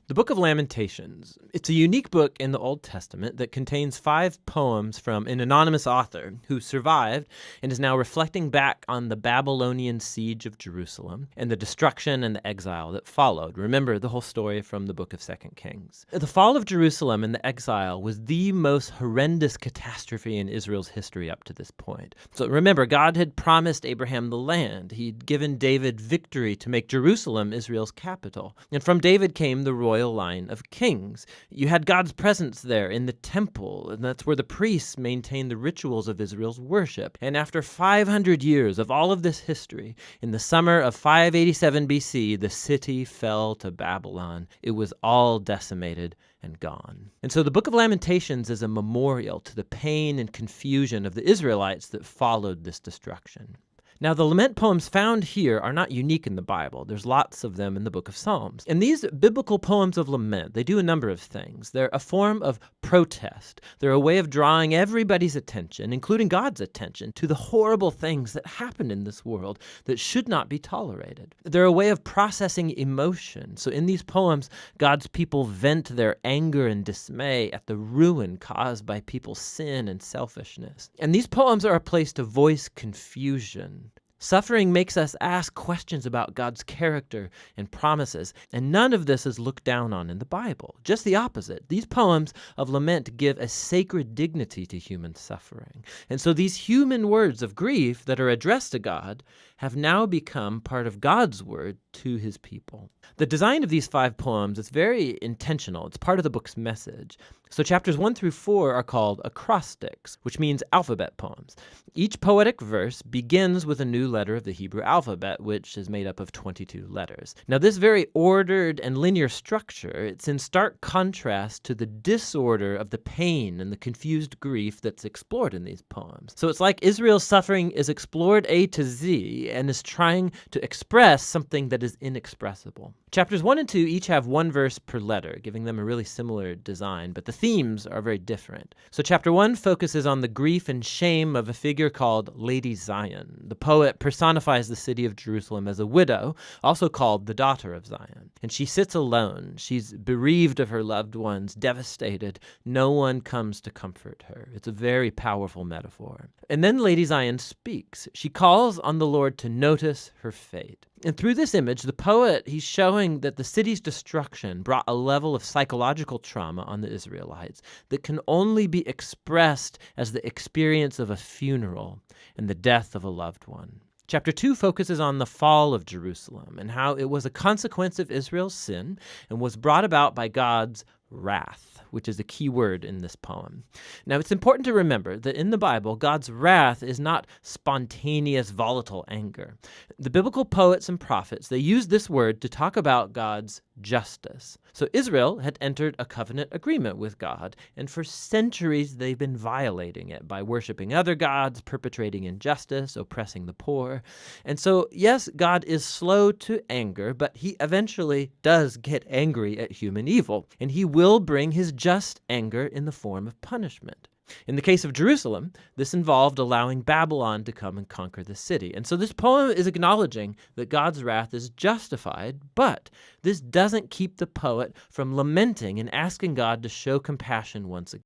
The Book of Lamentations. It's a unique book in the Old Testament that contains 5 poems from an anonymous author who survived and is now reflecting back on the Babylonian siege of Jerusalem and the destruction and the exile that followed. Remember the whole story from the book of 2 Kings. The fall of Jerusalem and the exile was the most horrendous catastrophe in Israel's history up to this point. So remember, God had promised Abraham the land. He'd given David victory to make Jerusalem Israel's capital. And from David came the royal line of kings. You had God's presence there in the temple, and that's where the priests maintained the rituals of Israel's worship. And after 500 years of all of this history, in the summer of 587 BC, the city fell to Babylon. It was all decimated and gone. And so the Book of Lamentations is a memorial to the pain and confusion of the Israelites that followed this destruction. Now, the lament poems found here are not unique in the Bible. There's lots of them in the book of Psalms. And these biblical poems of lament, they do a number of things. They're a form of protest. They're a way of drawing everybody's attention, including God's attention, to the horrible things that happen in this world that should not be tolerated. They're a way of processing emotion. So in these poems, God's people vent their anger and dismay at the ruin caused by people's sin and selfishness. And these poems are a place to voice confusion. Suffering makes us ask questions about God's character and promises, and none of this is looked down on in the Bible. Just the opposite. These poems of lament give a sacred dignity to human suffering. And so these human words of grief that are addressed to God have now become part of God's word to his people. The design of these 5 poems is very intentional. It's part of the book's message. So chapters 1 through 4 are called acrostics, which means alphabet poems. Each poetic verse begins with a new letter of the Hebrew alphabet, which is made up of 22 letters. Now, this very ordered and linear structure, it's in stark contrast to the disorder of the pain and the confused grief that's explored in these poems. So it's like Israel's suffering is explored A to Z and is trying to express something that is inexpressible. Chapters 1 and 2 each have 1 verse per letter, giving them a really similar design, but the themes are very different. So chapter 1 focuses on the grief and shame of a figure called Lady Zion. The poet personifies the city of Jerusalem as a widow, also called the daughter of Zion. And she sits alone. She's bereaved of her loved ones, devastated. No one comes to comfort her. It's a very powerful metaphor. And then Lady Zion speaks. She calls on the Lord to notice her fate. And through this image, the poet, he's showing that the city's destruction brought a level of psychological trauma on the Israelites that can only be expressed as the experience of a funeral and the death of a loved one. Chapter 2 focuses on the fall of Jerusalem and how it was a consequence of Israel's sin and was brought about by God's wrath, which is a key word in this poem. Now, it's important to remember that in the Bible, God's wrath is not spontaneous, volatile anger. The biblical poets and prophets, they use this word to talk about God's justice. So Israel had entered a covenant agreement with God, and for centuries they've been violating it by worshiping other gods, perpetrating injustice, oppressing the poor. And so, yes, God is slow to anger, but he eventually does get angry at human evil, and he will bring his just anger in the form of punishment. In the case of Jerusalem, this involved allowing Babylon to come and conquer the city. And so this poem is acknowledging that God's wrath is justified, but this doesn't keep the poet from lamenting and asking God to show compassion once again.